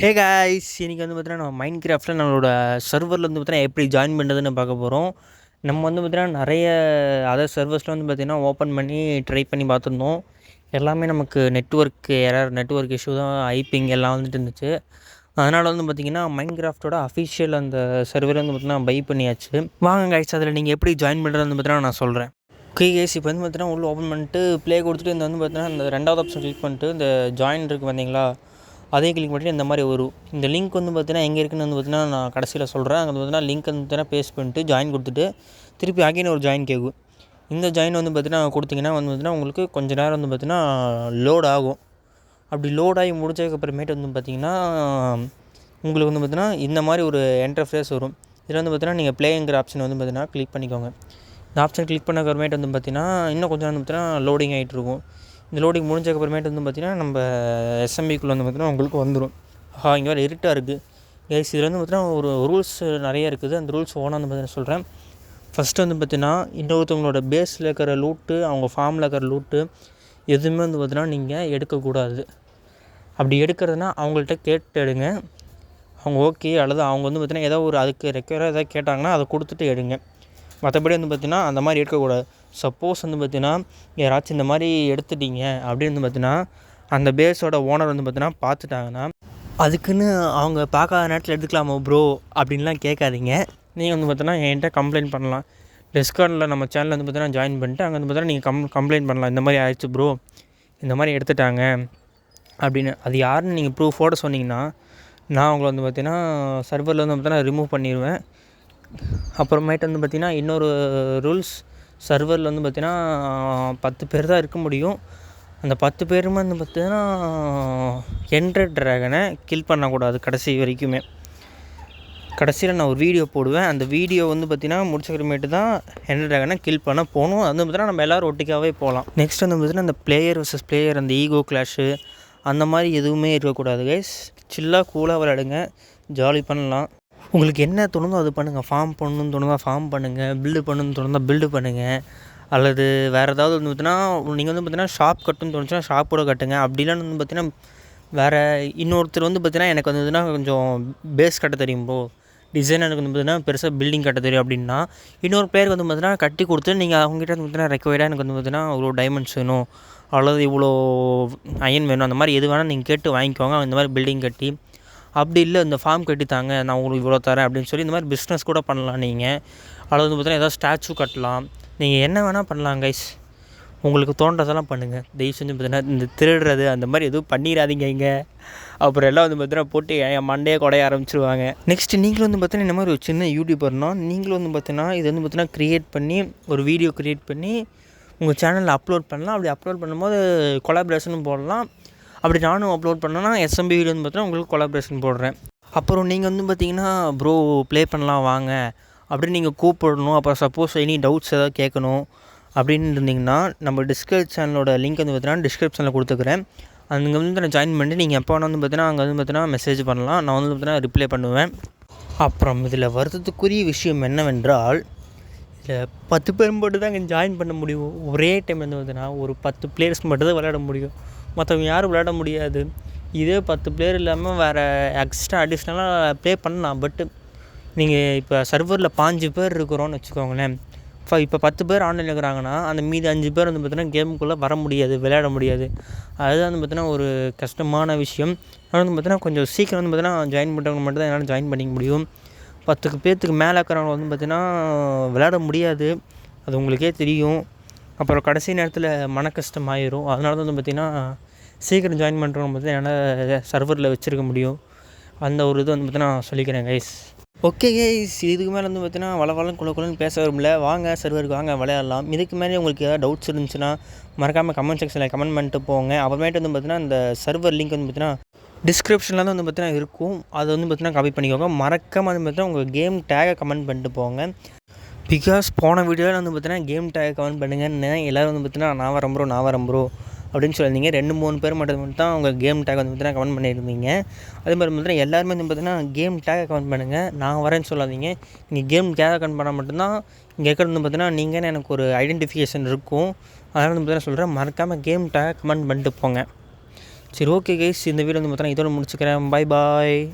Hey guys இன்றைக்கி வந்து பார்த்தீங்கன்னா நம்ம மைண்ட் கிராஃப்டில் நம்மளோட சர்வரில் வந்து பார்த்தீங்கன்னா எப்படி ஜாயின் பண்ணுறதுன்னு பார்க்க போகிறோம். நம்ம வந்து பார்த்தீங்கன்னா நிறைய அதர் சர்வர்ஸில் வந்து பார்த்திங்கன்னா ஓப்பன் பண்ணி ட்ரை பண்ணி பார்த்துருந்தோம். எல்லாமே நமக்கு நெட்வொர்க் இஷ்யூ தான், ஐபிங் எல்லாம் வந்துட்டு இருந்துச்சு. அதனால் வந்து பார்த்திங்கன்னா மைண்ட் கிராஃப்டோட அஃபிஷியல் அந்த சர்வர் வந்து பார்த்திங்கன்னா பை பண்ணியாச்சு. வாங்க காய்ஸ், அதில் நீங்கள் எப்படி ஜாயின் பண்ணுறதுன்னு பார்த்தீங்கன்னா நான் சொல்கிறேன். ஓகே கேஸ், இப்போ வந்து பார்த்தீங்கன்னா உள்ளே ஓப்பன் பண்ணிட்டு ப்ளே கொடுத்துட்டு இந்த வந்து பார்த்தீங்கன்னா இந்த ரெண்டாவது ஆப்ஷன் கிளிக் பண்ணிட்டு இந்த ஜாயின் இருக்குது பார்த்தீங்களா, அதே கிளிக் பண்ணிட்டு இந்த மாதிரி வரும். இந்த லிங்க் வந்து பார்த்தீங்கன்னா எங்கே இருக்குன்னு வந்து பார்த்தீங்கன்னா நான் கடைசியில் சொல்கிறேன். அங்கே வந்து பார்த்தீங்கன்னா லிங்க் வந்து பார்த்தீங்கன்னா பேஸ்ட் பண்ணிட்டு ஜாயின் கொடுத்துட்டு திருப்பி அகைன் ஒரு ஜாயின் கேட்கும். இந்த ஜாயின் வந்து பார்த்தீங்கன்னா கொடுத்தீங்கன்னா வந்து பார்த்தீங்கன்னா உங்களுக்கு கொஞ்சம் நேரம் வந்து பார்த்தீங்கன்னா லோட் ஆகும். அப்படி லோட் ஆகி முடிச்சதுக்கப்புறமேட்டு வந்து பார்த்திங்கன்னா உங்களுக்கு வந்து பார்த்தீங்கன்னா இந்த மாதிரி ஒரு இன்டர்ஃபேஸ் வரும். இதில் வந்து பார்த்தீங்கன்னா நீங்கள் ப்ளேங்கிற ஆப்ஷன் வந்து பார்த்தீங்கன்னா கிளிக் பண்ணிக்கோங்க. இந்த ஆப்ஷன் கிளிக் பண்ணக்கப்புறமேட்டு வந்து பார்த்தீங்கன்னா இன்னும் கொஞ்சம் வந்து பார்த்தீங்கன்னா லோடிங் ஆகிட்டு இருக்கும். இந்த லோடிங் முடிஞ்சக்கப்புறமேட்டு வந்து பார்த்திங்கன்னா நம்ம எஸ்எம்பிக்குள்ளே வந்து பார்த்திங்கன்னா உங்களுக்கு வந்துடும். இங்கே வேறு இருட்டாக இருக்குது கைஸ். இதில் வந்து பார்த்திங்கன்னா ஒரு ரூல்ஸ் நிறைய இருக்குது. அந்த ரூல்ஸ் ஓனாக வந்து பார்த்தீங்கன்னா சொல்கிறேன். ஃபஸ்ட்டு வந்து பார்த்திங்கன்னா இன்னொருத்தவங்களோட பேஸில் இருக்கிற லூட்டு, அவங்க ஃபார்மில் இருக்கிற லூட்டு எதுவுமே வந்து பார்த்திங்கன்னா நீங்கள் எடுக்கக்கூடாது. அப்படி எடுக்கிறதுனா அவங்கள்ட்ட கேட்டு எடுங்க. அவங்க ஓகே அல்லது அவங்க வந்து பார்த்திங்கன்னா ஏதோ ஒரு அதுக்கு ரெக்வயராக எதாவது கேட்டாங்கன்னா அதை கொடுத்துட்டு எடுங்க. மற்றபடி வந்து பார்த்திங்கன்னா அந்த மாதிரி எடுக்கக்கூடாது. சப்போஸ் வந்து பார்த்திங்கன்னா யாராச்சும் இந்த மாதிரி எடுத்துட்டீங்க அப்படின்னு வந்து பார்த்திங்கன்னா அந்த பேஸோட ஓனர் வந்து பார்த்திங்கன்னா பார்த்துட்டாங்கன்னா அதுக்குன்னு அவங்க பார்க்காத நேரத்தில் எடுத்துக்கலாமா ப்ரோ அப்படின்லாம் கேட்காதீங்க. நீங்கள் வந்து பார்த்தீங்கன்னா என்கிட்ட கம்ப்ளைண்ட் பண்ணலாம். டிஸ்கார்டில் நம்ம சேனலில் வந்து பார்த்தீங்கன்னா ஜாயின் பண்ணிட்டு அங்கே வந்து பார்த்தீங்கன்னா நீங்கள் கம்ப்ளைண்ட் பண்ணலாம். இந்த மாதிரி ஆயிடுச்சு ப்ரோ, இந்த மாதிரி எடுத்துட்டாங்க அப்படின்னு. அது யாருன்னு நீங்கள் ப்ரூஃபோடு சொன்னீங்கன்னா நான் உங்களை வந்து பார்த்திங்கன்னா சர்வரில் வந்து பார்த்தீங்கன்னா ரிமூவ் பண்ணிடுவேன். அப்புறமேட்டு வந்து பார்த்திங்கன்னா இன்னொரு ரூல்ஸ், சர்வரில் வந்து பார்த்திங்கன்னா 10 பேர் தான் இருக்க முடியும். அந்த 10 பேருமே வந்து பார்த்திங்கன்னா எண்டர் ட்ராகனை கில் பண்ணக்கூடாது கடைசி வரைக்குமே. கடைசியில் நான் ஒரு வீடியோ போடுவேன். அந்த வீடியோ வந்து பார்த்திங்கன்னா முடிச்சக்கப்புறமேட்டு தான் எண்டர் ட்ராகனை கில் பண்ண போகணும். அது வந்து பார்த்திங்கன்னா நம்ம எல்லோரும் ஒட்டிக்காவே போகலாம். நெக்ஸ்ட் வந்து பார்த்திங்கன்னா அந்த பிளேயர் வர்சஸ் பிளேயர், அந்த ஈகோ கிளாஷு அந்த மாதிரி எதுவுமே இருக்கக்கூடாது கைஸ். சில்லாக கூலாக விளையாடுங்க, ஜாலி பண்ணலாம். உங்களுக்கு என்ன தோணுதோ அது பண்ணுங்கள். ஃபார்ம் பண்ணணுன்னு தோணுதா ஃபார்ம் பண்ணுங்கள், பில்டு பண்ணணுன்னு தோணுதா பில்டு பண்ணுங்கள். அல்லது வேறு ஏதாவது வந்து பார்த்தீங்கன்னா நீங்கள் வந்து பார்த்தீங்கன்னா ஷாப் கட்டுன்னு தோணுச்சுன்னா ஷாப்போட கட்டுங்க. அப்படிலாம் வந்து பார்த்தீங்கன்னா வேறு இன்னொருத்தர் வந்து பார்த்தீங்கன்னா எனக்கு வந்து பார்த்தீங்கன்னா கொஞ்சம் பேஸ் கட்ட தெரியும் ப்ரோ, டிசைன் எனக்கு வந்து பார்த்தீங்கன்னா பெருசாக பில்டிங் கட்ட தெரியும் அப்படின்னா இன்னொரு பேருக்கு வந்து பார்த்தீங்கன்னா கட்டி கொடுத்து நீங்கள் அவங்ககிட்ட வந்து பார்த்தீங்கன்னா ரெக்வயர்டாக எனக்கு வந்து பார்த்தீங்கன்னா இவ்வளோ டைமண்ட்ஸ் வேணும் அல்லது இவ்வளோ அயன் வேணும், அந்த மாதிரி எது வேணால் நீங்கள் கேட்டு வாங்கிக்கோங்க. இந்த மாதிரி பில்டிங் கட்டி, அப்படி இல்லை இந்த ஃபார்ம் கட்டித்தாங்க நான் உங்களுக்கு இவ்வளோ தரேன் அப்படின்னு சொல்லி இந்த மாதிரி பிஸ்னஸ் கூட பண்ணலாம். நீங்கள் அல்லது வந்து பார்த்தீங்கன்னா ஏதாவது ஸ்டாச்சு கட்டலாம். நீங்கள் என்ன வேணால் பண்ணலாம் கைஸ். உங்களுக்கு தோன்றதெல்லாம் பண்ணுங்கள். தயவு செஞ்சு பார்த்தீங்கன்னா இந்த திருடுறது அந்த மாதிரி எதுவும் பண்ணிடாதீங்க. இங்கே அப்புறம் எல்லாம் வந்து பார்த்தீங்கன்னா போட்டு என் மண்டையே குடைய ஆரம்பிச்சிருவாங்க. நெக்ஸ்ட்டு நீங்களும் வந்து பார்த்தீங்கன்னா இந்த மாதிரி ஒரு சின்ன யூடியூபர்னா நீங்களும் வந்து பார்த்தீங்கன்னா இது வந்து பார்த்தீங்கன்னா க்ரியேட் பண்ணி ஒரு வீடியோ க்ரியேட் பண்ணி உங்கள் சேனலில் அப்லோட் பண்ணலாம். அப்படி அப்லோட் பண்ணும்போது கொலாபரேஷனும் போடலாம். அப்படி நானும் அப்லோட் பண்ணேன்னா எஸ்எம்பி வீடியோ வந்து பார்த்தீங்கன்னா உங்களுக்கு கொலாபரேஷன் போடுறேன். அப்புறம் நீங்கள் வந்து பார்த்தீங்கன்னா ப்ரோ ப்ளே பண்ணலாம் வாங்க அப்படின்னு நீங்கள் கூப்பிடணும். அப்புறம் சப்போஸ் எனி டவுட்ஸ் ஏதாவது கேட்கணும் அப்படின்னு இருந்திங்கன்னா நம்ம டிஸ்கஸ் சேனலோட லிங்க் வந்து பார்த்தீங்கன்னா டிஸ்கிரிப்ஷனில் கொடுத்துக்கிறேன். அங்கே வந்து நான் ஜாயின் பண்ணி நீங்கள் எப்போ வேணால் வந்து பார்த்தீங்கன்னா அங்கே வந்து பார்த்தீங்கன்னா மெசேஜ் பண்ணலாம். நான் வந்து பார்த்தீங்கன்னா ரிப்ளை பண்ணுவேன். அப்புறம் இதில் வருத்தத்துக்குரிய விஷயம் என்னவென்றால் இதில் 10 பேர் மட்டும் தான் இங்கே ஜாயின் பண்ண முடியும். ஒரே டைம் வந்து பார்த்தீங்கன்னா ஒரு 10 பிளேயர்ஸ் மட்டும் தான் விளையாட முடியும். மற்றவங்க யாரும் விளையாட முடியாது. இதே 10 பிளேயர் இல்லாமல் வேறு எக்ஸ்ட்ரா அடிஷ்னலாக ப்ளே பண்ணலாம். பட்டு நீங்கள் இப்போ சர்வரில் 5 பேர் இருக்கிறோன்னு வச்சுக்கோங்களேன். இப்போ 10 பேர் ஆன்லைனில் இருக்கிறாங்கன்னா அந்த மீதி 5 பேர் வந்து பார்த்தீங்கன்னா கேமுக்குள்ளே வர முடியாது, விளையாட முடியாது. அதுதான் வந்து பார்த்தீங்கன்னா ஒரு கஷ்டமான விஷயம். ஆனால் வந்து பார்த்தீங்கன்னா கொஞ்சம் சீக்கிரம் வந்து பார்த்தீங்கன்னா ஜாயின் பண்ணுறவங்க மட்டும் தான் என்னால் ஜாயின் பண்ணிக்க முடியும். 10 பேர்த்துக்கு மேலே இருக்கிறவங்க வந்து பார்த்தீங்கன்னா விளையாட முடியாது. அது உங்களுக்கே தெரியும். அப்புறம் கடைசி நேரத்தில் மன கஷ்டம் ஆயிரும். அதனால தான் வந்து பார்த்திங்கன்னா சீக்கிரம் ஜாயின் பண்ணுறவங்க பார்த்தீங்கன்னா என்னால் சர்வரில் வச்சுருக்க முடியும். அந்த ஒரு இது வந்து பார்த்தீங்கன்னா சொல்லிக்கிறேன் கைஸ். ஓகே கைஸ், இதுக்கு மேலே வந்து பார்த்தீங்கன்னா வளவளன்னு குள்ளன்னு பேச வரும்ல. வாங்க சர்வருக்கு வாங்க விளையாடலாம். இதுக்கு மேலே உங்களுக்கு ஏதாவது டவுட்ஸ் இருந்துச்சுன்னா மறக்காமல் கமெண்ட் செக்ஷனில் கமெண்ட் பண்ணிட்டு போங்க. அப்புறமேட்டு வந்து பார்த்தீங்கன்னா இந்த சர்வர் லிங்க் வந்து பார்த்தீங்கன்னா டிஸ்கிரிப்ஷனில் தான் வந்து பார்த்தீங்கன்னா இருக்கும். அதை வந்து பார்த்தீங்கன்னா காப்பி பண்ணிக்கோங்க. மறக்காமல் வந்து பார்த்தீங்கன்னா உங்கள் கேம் டேகை கமெண்ட் பண்ணிட்டு போங்க. பிகாஸ் போன வீடியோவில் வந்து பார்த்தீங்கன்னா கேம் டேகை கமெண்ட் பண்ணுங்கன்னு எல்லோரும் வந்து பார்த்தீங்கன்னா நான் வரேன் ப்ரோ அப்படின்னு சொல்லியிருந்தீங்க. 2-3 பேர் மட்டும் தான் உங்கள் கேம் டேக் வந்து பார்த்தீங்கன்னா கமெண்ட் பண்ணியிருந்தீங்க. அதே மாதிரி பார்த்தீங்கன்னா எல்லாருமே வந்து பார்த்தீங்கன்னா கேம் டேக்கை கமெண்ட் பண்ணுங்கள், நான் வரேன்னு சொல்லாதீங்க. நீங்கள் கேம் டேக்கை கமெண்ட் பண்ணால் மட்டும்தான் இங்கே இருக்கிறது வந்து பார்த்தீங்கன்னா நீங்கன்னு எனக்கு ஒரு ஐடென்டிஃபிகேஷன் இருக்கும். அதனால் வந்து பார்த்தீங்கன்னா சொல்கிறேன், மறக்காமல் கேம் டேக்கை கமெண்ட் பண்ணிட்டு போங்க. சரி ஓகே கைஸ், இந்த வீடியோ வந்து பார்த்தீங்கன்னா இதோட முடிச்சுக்கிறேன். பாய் பாய்.